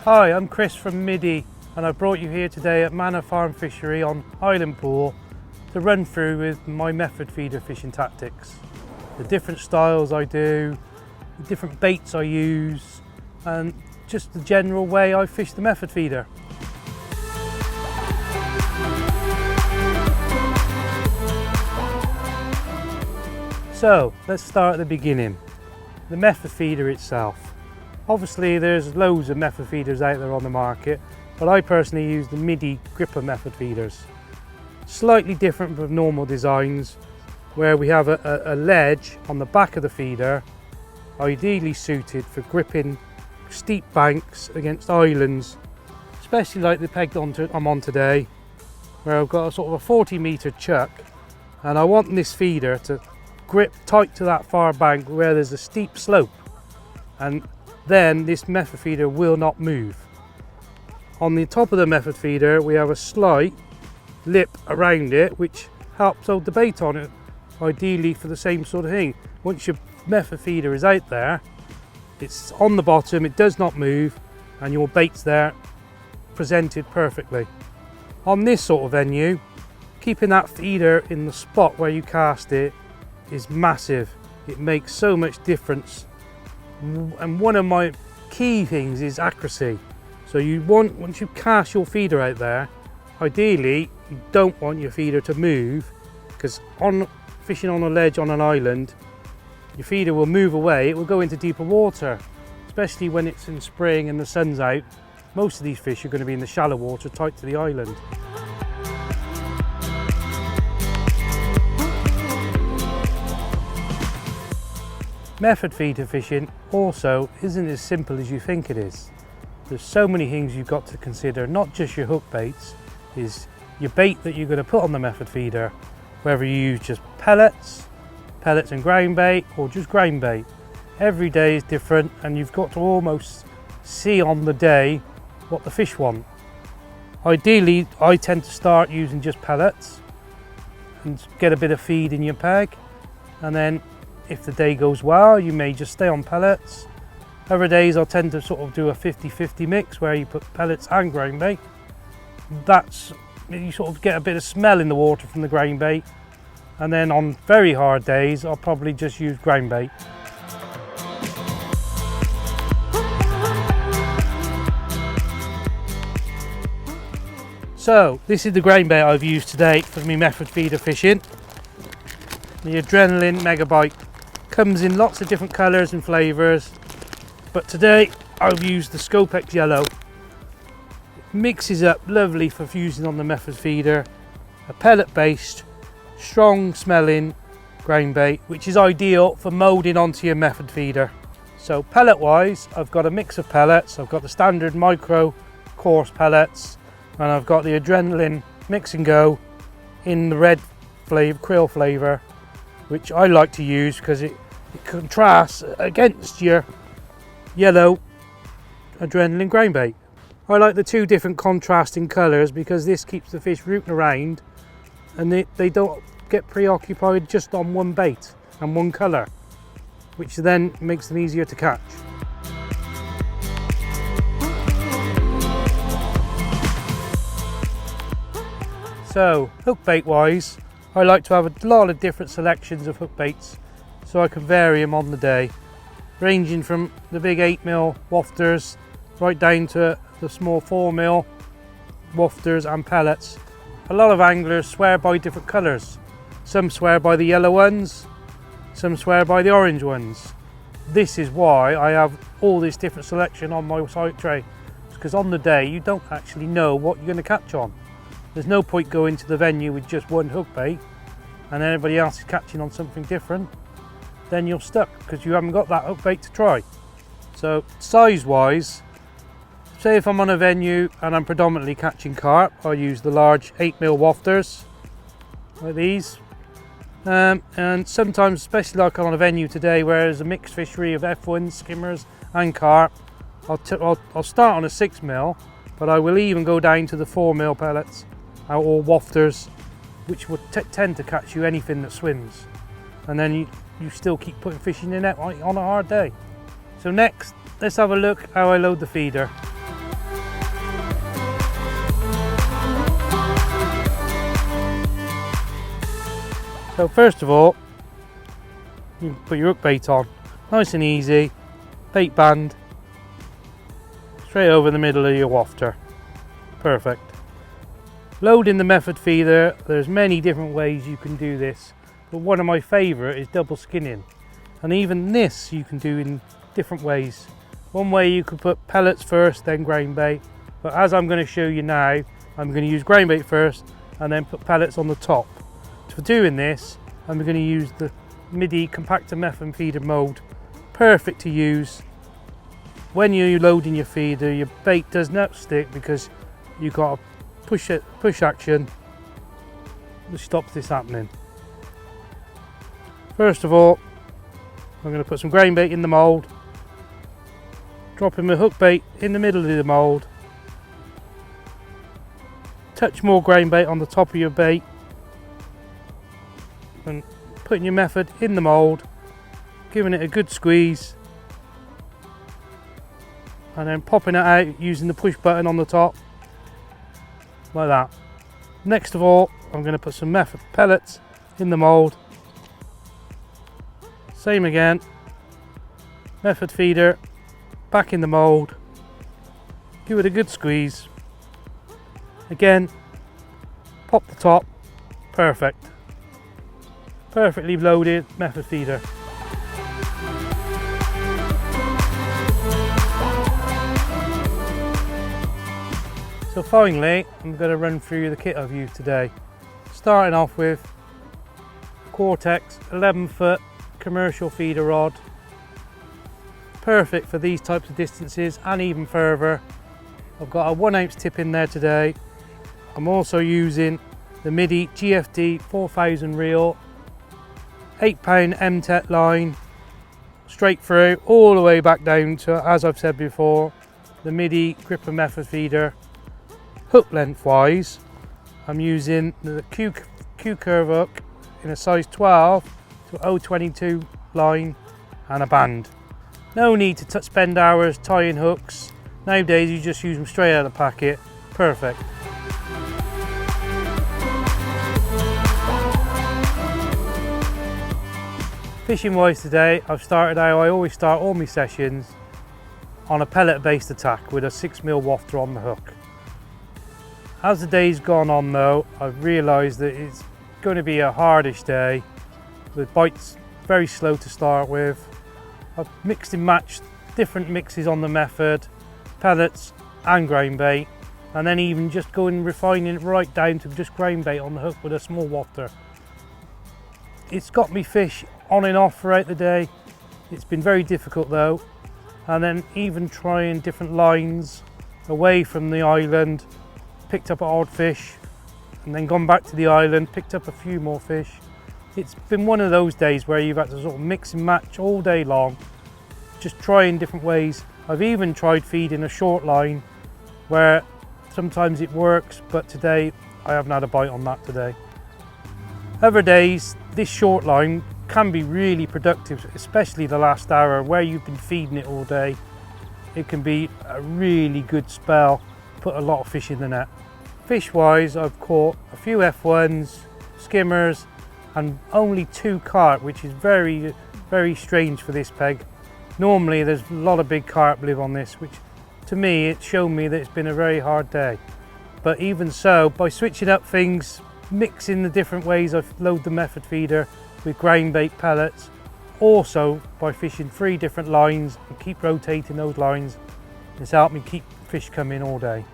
Hi, I'm Chris from Middy and I brought you here today at Manor Farm Fishery on Island Pool to run through with my method feeder fishing tactics. The different styles I do, the different baits I use and just the general way I fish the method feeder. So let's start at the beginning. The method feeder itself. Obviously there's loads of method feeders out there on the market, but I personally use the Middy gripper method feeders. Slightly different from normal designs, where we have a ledge on the back of the feeder, ideally suited for gripping steep banks against islands, especially like the peg I'm on today, where I've got a sort of a 40-metre chuck, and I want this feeder to grip tight to that far bank where there's a steep slope, and then this method feeder will not move. On the top of the method feeder we have a slight lip around it which helps hold the bait on it, ideally for the same sort of thing. Once your method feeder is out there, it's on the bottom, it does not move, and your bait's there presented perfectly. On this sort of venue, keeping that feeder in the spot where you cast it is massive. It makes so much difference. And one of my key things is accuracy. So you want, once you cast your feeder out there, ideally you don't want your feeder to move, because on fishing on a ledge on an island, your feeder will move away, it will go into deeper water, especially when it's in spring and the sun's out. Most of these fish are going to be in the shallow water tight to the island. Method feeder fishing also isn't as simple as you think it is. There's so many things you've got to consider, not just your hook baits, is your bait that you're going to put on the method feeder, whether you use just pellets and ground bait, or just ground bait. Every day is different and you've got to almost see on the day what the fish want. Ideally, I tend to start using just pellets and get a bit of feed in your peg, and then if the day goes well, you may just stay on pellets. Other days I'll tend to sort of do a 50-50 mix where you put pellets and ground bait. That's, you sort of get a bit of smell in the water from the ground bait. And then on very hard days, I'll probably just use ground bait. So this is the ground bait I've used today for my method feeder fishing. The Adrenaline Megabyte. Comes in lots of different colours and flavours, but today I've used the Scopex Yellow. It mixes up lovely for fusing on the method feeder. A pellet based, strong smelling ground bait, which is ideal for moulding onto your method feeder. So pellet wise, I've got a mix of pellets. I've got the standard micro coarse pellets, and I've got the Adrenaline Mix and Go in the red flavour, krill flavour, which I like to use because it contrasts against your yellow Adrenaline ground bait. I like the two different contrasting colours because this keeps the fish rooting around and they don't get preoccupied just on one bait and one colour, which then makes them easier to catch. So hook bait wise, I like to have a lot of different selections of hook baits so I can vary them on the day, ranging from the big 8mm wafters right down to the small 4mm wafters and pellets. A lot of anglers swear by different colours. Some swear by the yellow ones, some swear by the orange ones. This is why I have all this different selection on my site tray, because on the day you don't actually know what you're going to catch on. There's no point going to the venue with just one hook bait and everybody else is catching on something different. Then you're stuck because you haven't got that hook bait to try. So size wise, say if I'm on a venue and I'm predominantly catching carp, I use the large 8mm wafters like these. And sometimes, especially like on a venue today where there's a mixed fishery of F1s, skimmers and carp, I'll start on a 6mm, but I will even go down to the 4mm pellets or wafters, which would tend to catch you anything that swims, and then you still keep putting fish in your net on a hard day. So next, let's have a look how I load the feeder. So first of all, you can put your hook bait on, nice and easy, bait band, straight over the middle of your wafter, perfect. Loading the method feeder, there's many different ways you can do this, but one of my favourite is double skinning, and even this you can do in different ways. One way you could put pellets first, then grain bait, but as I'm going to show you now, I'm going to use grain bait first and then put pellets on the top. For doing this, I'm going to use the Middy compactor method feeder mould, perfect to use when you're loading your feeder. Your bait does not stick because you've got a push action that stops this happening. First of all, I'm going to put some grain bait in the mould, dropping my hook bait in the middle of the mould, touch more grain bait on the top of your bait, and putting your method in the mould, giving it a good squeeze, and then popping it out using the push button on the top, like that. Next of all, I'm going to put some method pellets in the mould. Same again, method feeder back in the mould, give it a good squeeze, again pop the top, perfect. Perfectly loaded method feeder. So finally, I'm going to run through the kit I've used today. Starting off with Cortex 11-foot commercial feeder rod. Perfect for these types of distances and even further. I've got a 1 ounce tip in there today. I'm also using the Middy GFD 4000 reel, 8-pound M-TET line, straight through all the way back down to, as I've said before, the Middy gripper method feeder. Hook lengthwise, I'm using the Q curve hook in a size 12 to 0.22 line and a band. No need to touch bend hours, tying hooks. Nowadays you just use them straight out of the packet. Perfect. Fishing wise today, I've started how I always start all my sessions, on a pellet based attack with a 6mm wafter on the hook. As the day's gone on though, I've realised that it's going to be a hardish day with bites very slow to start with. I've mixed and matched different mixes on the method, pellets and grain bait, and then even just going refining it right down to just grain bait on the hook with a small wafter. It's got me fish on and off throughout the day. It's been very difficult though, and then even trying different lines away from the island, picked up an odd fish, and then gone back to the island, picked up a few more fish. It's been one of those days where you've had to sort of mix and match all day long, just trying different ways. I've even tried feeding a short line where sometimes it works, but today I haven't had a bite on that today. Other days, this short line can be really productive, especially the last hour where you've been feeding it all day. It can be a really good spell, put a lot of fish in the net. Fish wise, I've caught a few F1s, skimmers, and only 2 carp, which is very, very strange for this peg. Normally there's a lot of big carp live on this, which to me, it's shown me that it's been a very hard day. But even so, by switching up things, mixing the different ways I load the method feeder with grain bait pellets, also by fishing 3 different lines and keep rotating those lines, it's helped me keep fish coming all day.